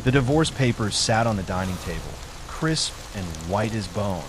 The divorce papers sat on the dining table, crisp and white as bone,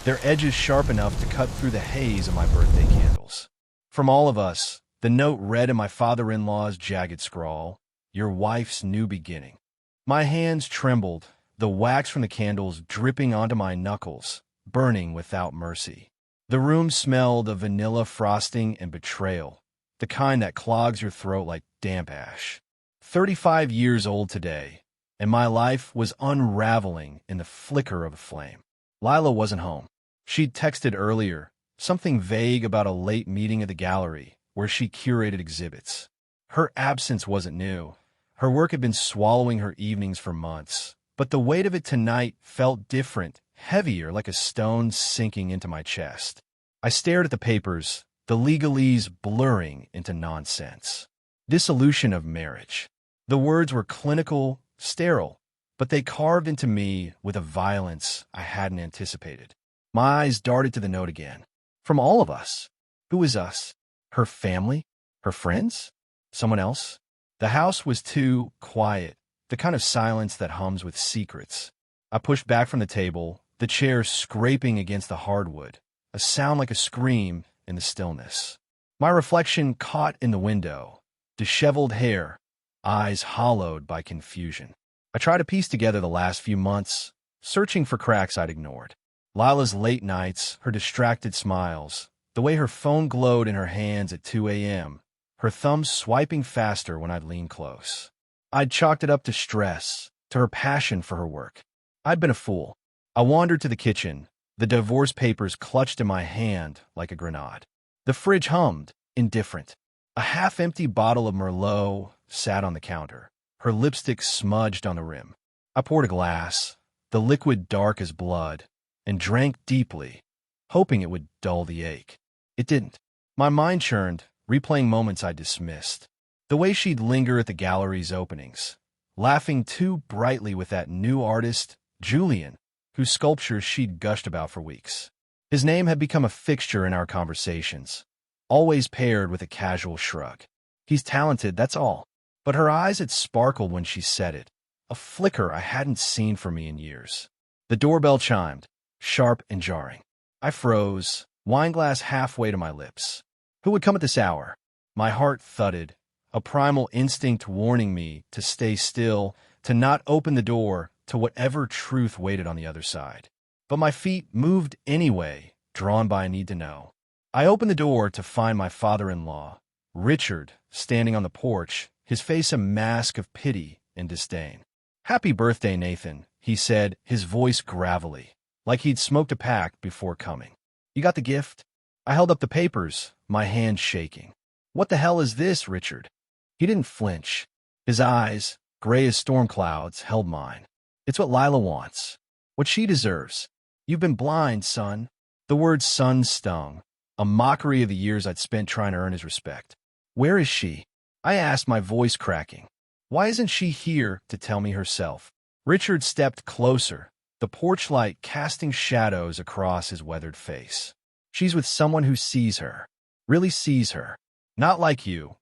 their edges sharp enough to cut through the haze of my birthday candles. From all of us, the note read in my father-in-law's jagged scrawl, "Your wife's new beginning." My hands trembled, the wax from the candles dripping onto my knuckles, burning without mercy. The room smelled of vanilla frosting and betrayal, the kind that clogs your throat like damp ash. 35 years old today, and my life was unraveling in the flicker of a flame. Lila wasn't home. She'd texted earlier, something vague about a late meeting at the gallery where she curated exhibits. Her absence wasn't new. Her work had been swallowing her evenings for months, but the weight of it tonight felt different, heavier, like a stone sinking into my chest. I stared at the papers, the legalese blurring into nonsense. Dissolution of marriage. The words were clinical, sterile, but they carved into me with a violence I hadn't anticipated. My eyes darted to the note again. From all of us. Who is us? Her family? Her friends? Someone else? The house was too quiet, the kind of silence that hums with secrets. I pushed back from the table, the chair scraping against the hardwood, a sound like a scream in the stillness. My reflection caught in the window, disheveled hair, eyes hollowed by confusion. I tried to piece together the last few months, searching for cracks I'd ignored. Lila's late nights, her distracted smiles, the way her phone glowed in her hands at 2 a.m., her thumbs swiping faster when I'd lean close. I'd chalked it up to stress, to her passion for her work. I'd been a fool. I wandered to the kitchen, the divorce papers clutched in my hand like a grenade. The fridge hummed, indifferent. A half-empty bottle of Merlot sat on the counter, her lipstick smudged on the rim. I poured a glass, the liquid dark as blood, and drank deeply, hoping it would dull the ache. It didn't. My mind churned, replaying moments I dismissed. The way she'd linger at the gallery's openings, laughing too brightly with that new artist, Julian, whose sculptures she'd gushed about for weeks. His name had become a fixture in our conversations, always paired with a casual shrug. He's talented, that's all. But her eyes had sparkled when she said it, a flicker I hadn't seen from me in years. The doorbell chimed, sharp and jarring. I froze, wineglass halfway to my lips. Who would come at this hour? My heart thudded, a primal instinct warning me to stay still, to not open the door to whatever truth waited on the other side. But my feet moved anyway, drawn by a need to know. I opened the door to find my father-in-law, Richard, standing on the porch, his face a mask of pity and disdain. "Happy birthday, Nathan," he said, his voice gravelly, like he'd smoked a pack before coming. "You got the gift?" I held up the papers, my hand shaking. "What the hell is this, Richard?" He didn't flinch. His eyes, gray as storm clouds, held mine. "It's what Lila wants. What she deserves. You've been blind, son." The word son stung, a mockery of the years I'd spent trying to earn his respect. "Where is she?" I asked, my voice cracking. "Why isn't she here to tell me herself?" Richard stepped closer, the porch light casting shadows across his weathered face. "She's with someone who sees her. Really sees her. Not like you,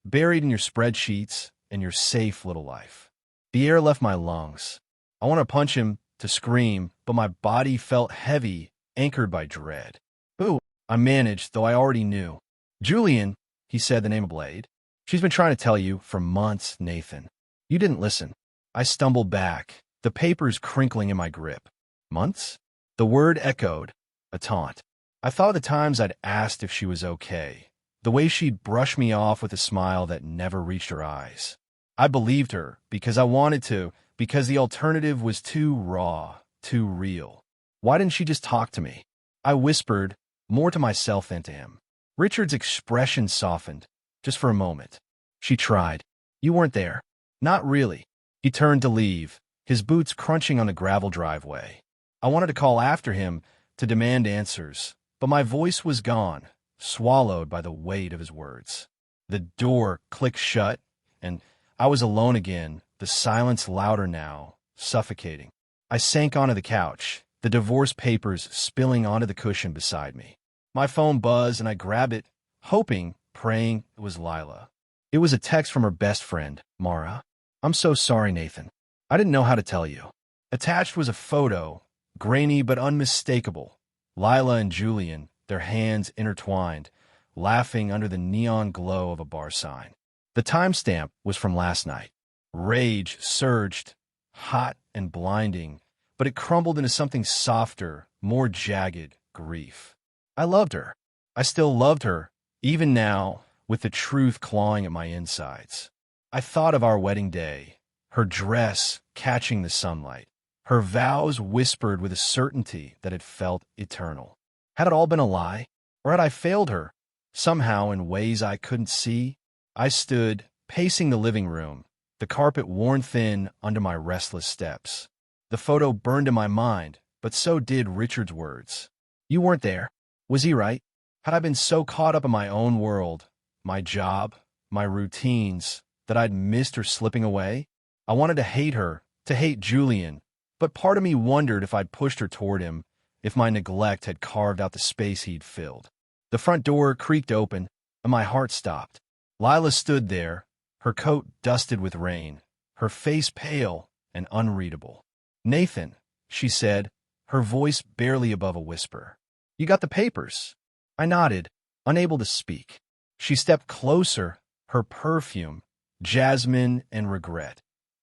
buried in your spreadsheets and your safe little life." The air left my lungs. I wanted to punch him, to scream, but my body felt heavy, anchored by dread. "Who?" I managed, though I already knew. "Julian," he said, the name of Blade. "She's been trying to tell you for months, Nathan. You didn't listen." I stumbled back, the papers crinkling in my grip. "Months?" The word echoed, a taunt. I thought of the times I'd asked if she was okay, the way she'd brush me off with a smile that never reached her eyes. I believed her, because I wanted to, because the alternative was too raw, too real. Why didn't she just talk to me? I whispered, more to myself than to him. Richard's expression softened, just for a moment. "She tried. You weren't there." "Not really." He turned to leave, his boots crunching on the gravel driveway. I wanted to call after him, to demand answers, but my voice was gone, swallowed by the weight of his words. The door clicked shut, and I was alone again, the silence louder now, suffocating. I sank onto the couch, the divorce papers spilling onto the cushion beside me. My phone buzzed, and I grabbed it, hoping, praying it was Lila. It was a text from her best friend, Mara. "I'm so sorry, Nathan. I didn't know how to tell you. Attached was a photo, grainy but unmistakable. Lila and Julian, their hands intertwined, laughing under the neon glow of a bar sign. The timestamp was from last night. Rage surged, hot and blinding, but it crumbled into something softer, more jagged grief. I loved her. I still loved her, even now, with the truth clawing at my insides. I thought of our wedding day, her dress catching the sunlight, her vows whispered with a certainty that had felt eternal. Had it all been a lie? Or had I failed her, somehow in ways I couldn't see? I stood, pacing the living room, the carpet worn thin under my restless steps. The photo burned in my mind, but so did Richard's words. You weren't there. Was he right? Had I been so caught up in my own world, my job, my routines, that I'd missed her slipping away? I wanted to hate her, to hate Julian, but part of me wondered if I'd pushed her toward him, if my neglect had carved out the space he'd filled. The front door creaked open, and my heart stopped. Lila stood there, her coat dusted with rain, her face pale and unreadable. "Nathan," she said, her voice barely above a whisper. "You got the papers?" I nodded, unable to speak. She stepped closer, her perfume, jasmine and regret,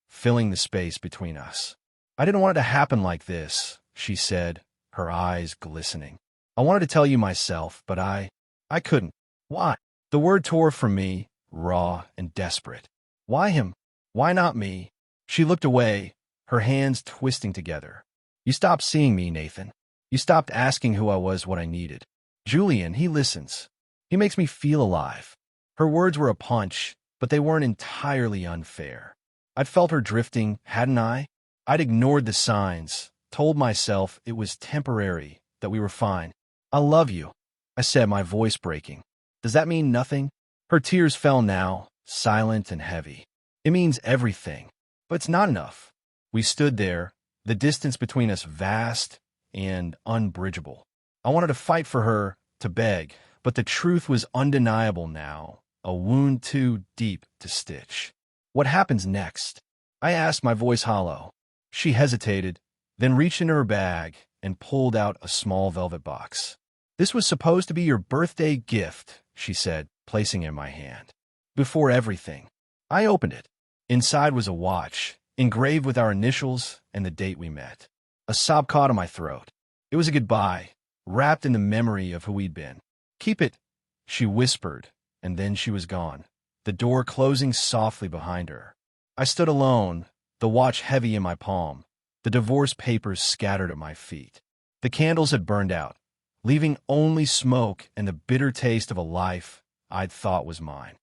filling the space between us. "I didn't want it to happen like this," she said, her eyes glistening. "I wanted to tell you myself, but I couldn't." "Why?" The word tore from me, raw and desperate. "Why him? Why not me?" She looked away, her hands twisting together. "You stopped seeing me, Nathan. You stopped asking who I was, what I needed. Julian, he listens. He makes me feel alive." Her words were a punch, but they weren't entirely unfair. I'd felt her drifting, hadn't I? I'd ignored the signs, told myself it was temporary, that we were fine. "I love you," I said, my voice breaking. "Does that mean nothing?" Her tears fell now, silent and heavy. "It means everything, but it's not enough." We stood there, the distance between us vast and unbridgeable. I wanted to fight for her, to beg, but the truth was undeniable now, a wound too deep to stitch. "What happens next?" I asked, my voice hollow. She hesitated, then reached into her bag and pulled out a small velvet box. "This was supposed to be your birthday gift," she said, placing it in my hand. "Before everything." I opened it. Inside was a watch, engraved with our initials and the date we met. A sob caught in my throat. It was a goodbye, wrapped in the memory of who we'd been. "Keep it," she whispered, and then she was gone, the door closing softly behind her. I stood alone, the watch heavy in my palm, the divorce papers scattered at my feet. The candles had burned out, leaving only smoke and the bitter taste of a life I'd thought was mine.